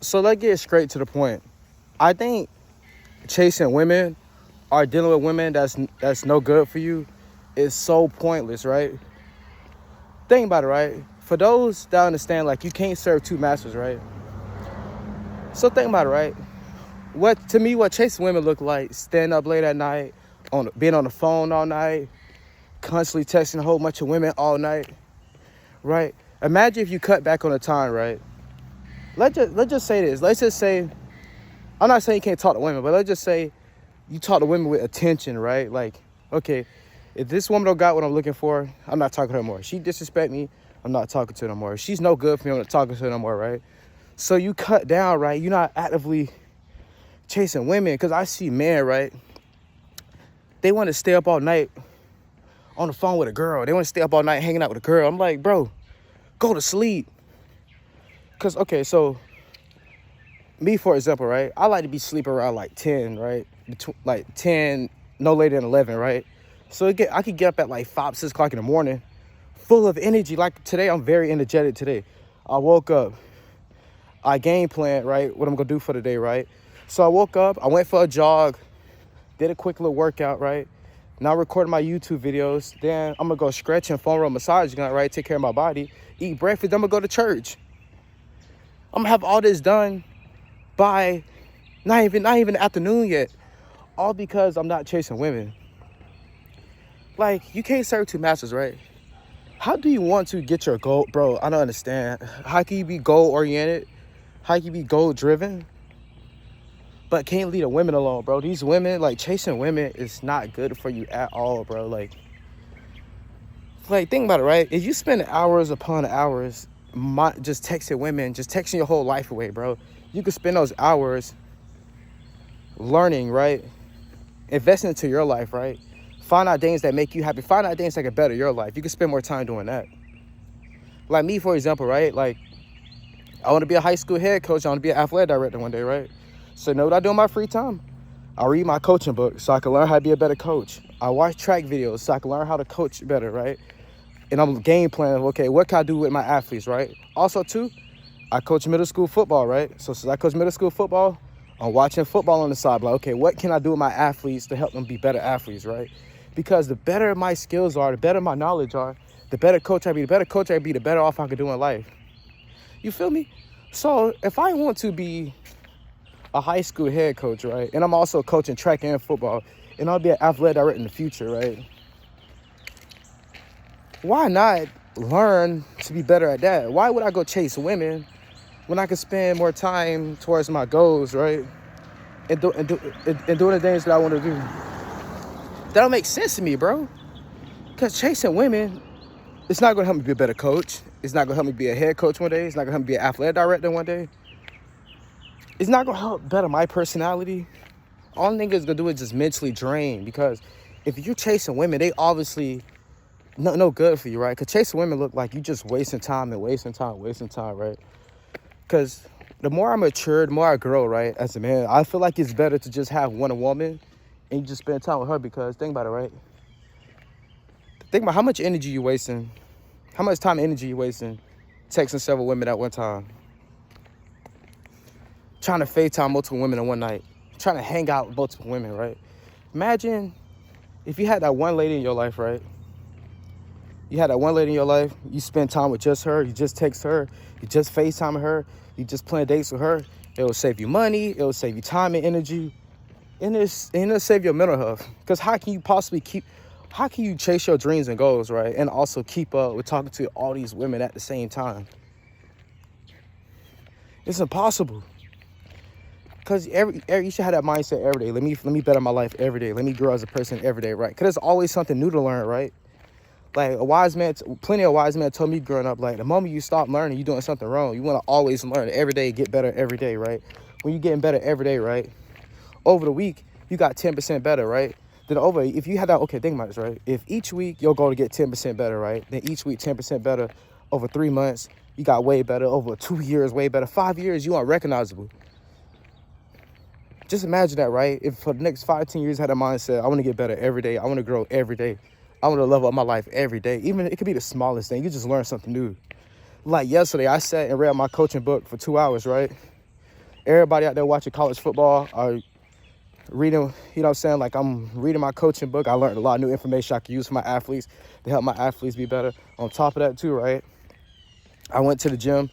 So let's get straight to the point. I think chasing women or dealing with women that's no good for you is so pointless, right? Think about it, right? For those that understand, like, you can't serve two masters, right? So think about it, right? What chasing women look like: staying up late at night, being on the phone all night, constantly texting a whole bunch of women all night, right? Imagine if you cut back on the time, right? Let's just say this. Let's just say, I'm not saying you can't talk to women, but let's just say you talk to women with attention, right? Like, okay, if this woman don't got what I'm looking for, I'm not talking to her more. She disrespect me, I'm not talking to her no more. If she's no good for me, I'm not talking to her no more, right? So you cut down, right? You're not actively chasing women, because I see men, right? They want to stay up all night on the phone with a girl. They want to stay up all night hanging out with a girl. I'm like, bro, go to sleep. Because, okay, so me, for example, right? I like to be sleeping around like 10, right? Like 10, no later than 11, right? So I could get up at like 5, 6 o'clock in the morning, full of energy. Like today, I'm very energetic today. I woke up, I game plan, right? What I'm gonna do for the day, right? So I woke up, I went for a jog, did a quick little workout, right? Now recording my YouTube videos. Then I'm gonna go stretch and foam roll massage gun, right? Take care of my body, eat breakfast. Then I'm gonna go to church. I'm gonna have all this done by not even the afternoon yet, all because I'm not chasing women. Like, you can't serve two masters, right? How do you want to get your goal, bro? I don't understand. How can you be goal oriented? How can you be goal driven, but can't leave the women alone, bro? These women, like, chasing women is not good for you at all, bro. Like think about it, right? If you spend hours upon hours just texting women, just texting your whole life away, bro, you could spend those hours learning, right? Investing into your life, right? Find out things that make you happy. Find out things that can better your life. You can spend more time doing that. Like me, for example, right? Like, I want to be a high school head coach. I want to be an athletic director one day, right? So, you know what I do in my free time? I read my coaching book so I can learn how to be a better coach. I watch track videos so I can learn how to coach better, right? And I'm game planning, okay, what can I do with my athletes, right? Also, too, I coach middle school football, right? So since I coach middle school football, I'm watching football on the side. Like, okay, what can I do with my athletes to help them be better athletes, right? Because the better my skills are, the better my knowledge are, the better coach I be. The better coach I be, the better off I could do in life. You feel me? So if I want to be a high school head coach, right, and I'm also coaching track and football, and I'll be an athletic director in the future, right, why not learn to be better at that? Why would I go chase women when I could spend more time towards my goals, right? And doing the things that I want to do. That don't make sense to me, bro. Because chasing women, it's not going to help me be a better coach. It's not going to help me be a head coach one day. It's not going to help me be an athletic director one day. It's not going to help better my personality. All niggas going to do is just mentally drain. Because if you're chasing women, they obviously no good for you, right? Because chasing women look like you just wasting time, right? Because the more I mature, the more I grow, right, as a man, I feel like it's better to just have one woman and you just spend time with her. Because think about it, right? Think about how much energy you wasting, how much time and energy you wasting texting several women at one time, trying to FaceTime multiple women in one night, trying to hang out with multiple women, right? Imagine if you had that one lady in your life, right? You had that one lady in your life, you spend time with just her, you just text her, you just FaceTime her, you just plan dates with her. It will save you money, it will save you time and energy, and it'll save your mental health. Because how can you chase your dreams and goals, right? And also keep up with talking to all these women at the same time? It's impossible. Because you should have that mindset every day. Let me better my life every day. Let me grow as a person every day, right? Because there's always something new to learn, right? Like plenty of wise men told me growing up, like, the moment you stop learning, you're doing something wrong. You want to always learn every day, get better every day, right? When you're getting better every day, right? Over the week, you got 10% better, right? If you had that, okay, think about this, right? If each week your goal to get 10% better, right? Then each week 10% better. Over 3 months, you got way better. Over 2 years, way better. 5 years, you are recognizable. Just imagine that, right? If for the next 5, 10 years I had a mindset, I want to get better every day. I want to grow every day. I want to level up my life every day. Even it could be the smallest thing. You just learn something new. Like yesterday, I sat and read my coaching book for 2 hours, right? Everybody out there watching college football are reading, you know what I'm saying? Like, I'm reading my coaching book. I learned a lot of new information I can use for my athletes to help my athletes be better. On top of that too, right? I went to the gym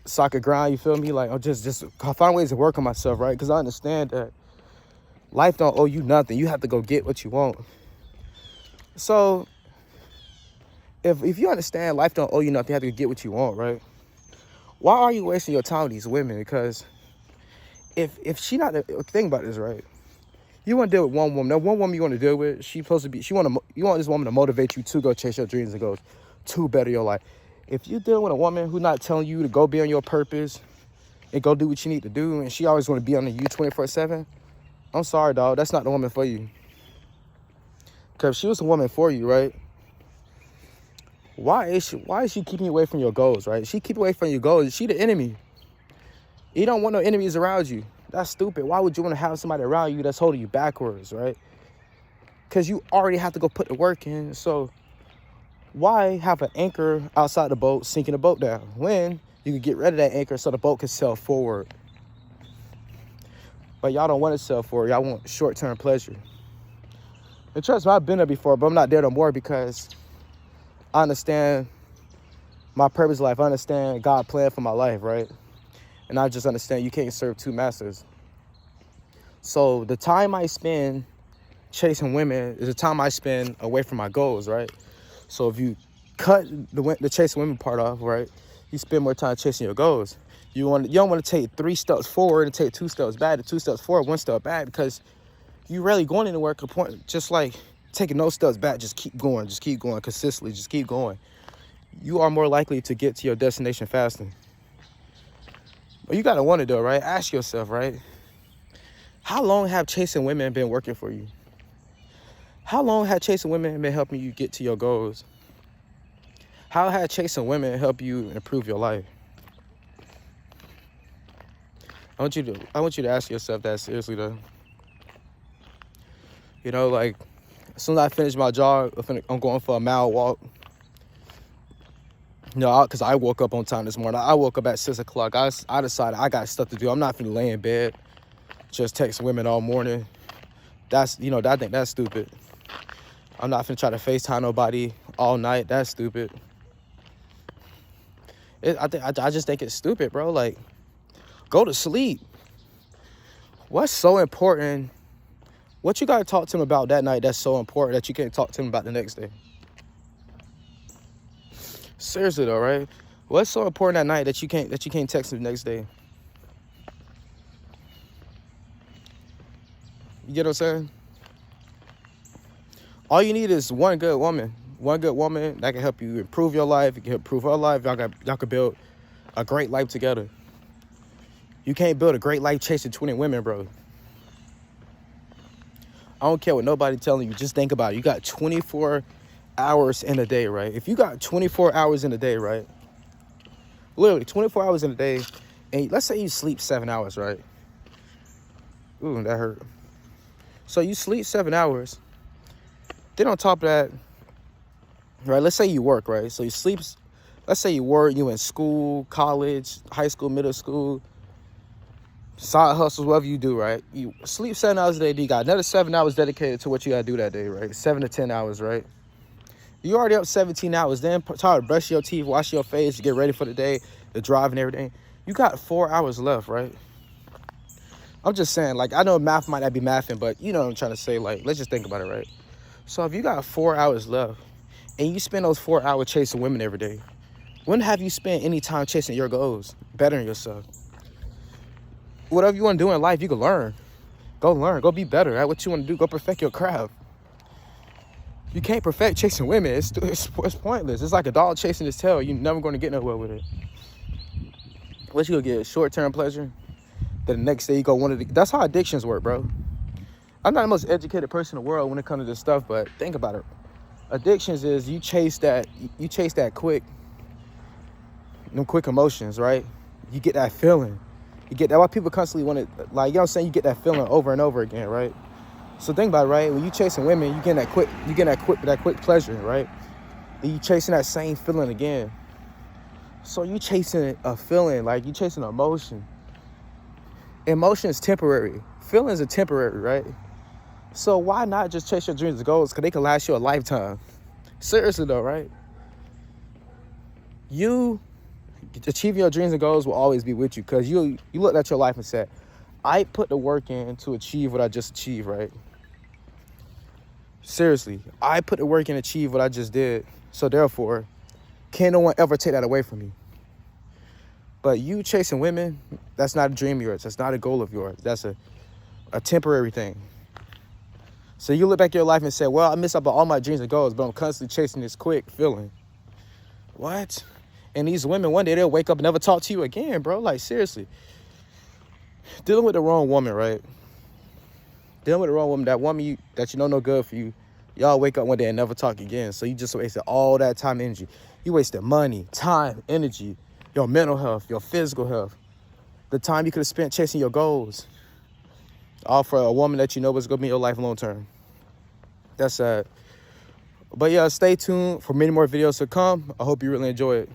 so I could grind, you feel me? Like, I'm just find ways to work on myself, right? Because I understand that life don't owe you nothing. You have to go get what you want. So if you understand life don't owe you nothing, you have to get what you want, right? Why are you wasting your time with these women? Because if she not, think about this, right? You want to deal with one woman. Now, one woman you want to deal with, she's supposed to be, you want this woman to motivate you to go chase your dreams and go to better your life. If you deal with a woman who's not telling you to go be on your purpose and go do what you need to do, and she always want to be on the you 24/7, I'm sorry, dog. That's not the woman for you. Because if she was a woman for you, right? Why is she keeping you away from your goals, right? She keep away from your goals. She the enemy. You don't want no enemies around you. That's stupid. Why would you want to have somebody around you that's holding you backwards, right? Because you already have to go put the work in. So why have an anchor outside the boat sinking the boat down when you can get rid of that anchor so the boat can sail forward? But y'all don't want to sail forward. Y'all want short-term pleasure. And trust me, I've been there before, but I'm not there no more because I understand my purpose in life. I understand God's plan for my life, right? And I just understand you can't serve two masters. So the time I spend chasing women is the time I spend away from my goals, right? So if you cut the chasing women part off, right, you spend more time chasing your goals. You don't want to take 3 steps forward and take 2 steps back, and 2 steps forward, 1 step back, because you rarely going anywhere. Just like taking no steps back, just keep going consistently, just keep going. You are more likely to get to your destination faster. But you gotta want it though, right? Ask yourself, right? How long have chasing women been working for you? How long have chasing women been helping you get to your goals? How have chasing women help you improve your life? I want you to ask yourself that seriously though. You know, like, as soon as I finish my jog, I'm going for a mile walk. You know, because I woke up on time this morning. I woke up at 6 o'clock. I decided I got stuff to do. I'm not finna lay in bed, just text women all morning. I think that's stupid. I'm not finna try to FaceTime nobody all night. That's stupid. I just think it's stupid, bro. Like, go to sleep. What's so important? What you gotta talk to him about that night that's so important that you can't talk to him about the next day? Seriously though, right? What's so important that night that you can't text him the next day? You get what I'm saying? All you need is one good woman that can help you improve your life. You can improve her life. Y'all can build a great life together. You can't build a great life chasing 20 women, bro. I don't care what nobody telling you. Just think about it. You got 24 hours in a day, right? If you got 24 hours in a day, right? Literally 24 hours in a day, and let's say you sleep 7 hours, right? Ooh, that hurt. So you sleep 7 hours. Then on top of that, right, let's say you work, right? So you sleep, let's say you work, you in school, college, high school, middle school, side hustles, whatever you do, right? You sleep 7 hours a day, you got another 7 hours dedicated to what you gotta do that day, right? 7 to 10 hours, right? You already up 17 hours, then time to brush your teeth, wash your face, get ready for the day, the drive and everything. You got 4 hours left, right? I'm just saying, like, I know math might not be mathing, but you know what I'm trying to say. Like, let's just think about it, right? So if you got 4 hours left and you spend those 4 hours chasing women every day, when have you spent any time chasing your goals, bettering yourself? Whatever you want to do in life, you can learn. Go learn. Go be better at what you want to do. Go perfect your craft. You can't perfect chasing women. It's pointless. It's like a dog chasing his tail. You're never going to get nowhere with it. What you gonna get? Short-term pleasure? Then the next day you go want to. That's how addictions work, bro. I'm not the most educated person in the world when it comes to this stuff, but think about it. Addictions is you chase that quick, them quick emotions, right? You get that feeling. You get that. Why people constantly want to, like, you know what I'm saying? You get that feeling over and over again, right? So think about it, right? When you chasing women, you get that quick pleasure, right? And you chasing that same feeling again. So you chasing a feeling, like you chasing an emotion. Emotion is temporary. Feelings are temporary, right? So why not just chase your dreams and goals? Because they can last you a lifetime. Seriously though, right? You achieving your dreams and goals will always be with you, because you looked at your life and said, I put the work in to achieve what I just achieved, right? Seriously, I put the work in to achieve what I just did. So therefore, can no one ever take that away from me? But you chasing women, that's not a dream of yours. That's not a goal of yours. That's a temporary thing. So you look back at your life and say, well, I missed out on all my dreams and goals, but I'm constantly chasing this quick feeling. What? And these women, one day they'll wake up and never talk to you again, bro. Like, seriously. Dealing with the wrong woman, right? Dealing with the wrong woman, that woman that you know no good for you, y'all wake up one day and never talk again. So you just wasted all that time and energy. You wasted money, time, energy, your mental health, your physical health, the time you could have spent chasing your goals, all for a woman that you know was going to be in your life long term. That's sad. But yeah, stay tuned for many more videos to come. I hope you really enjoy it.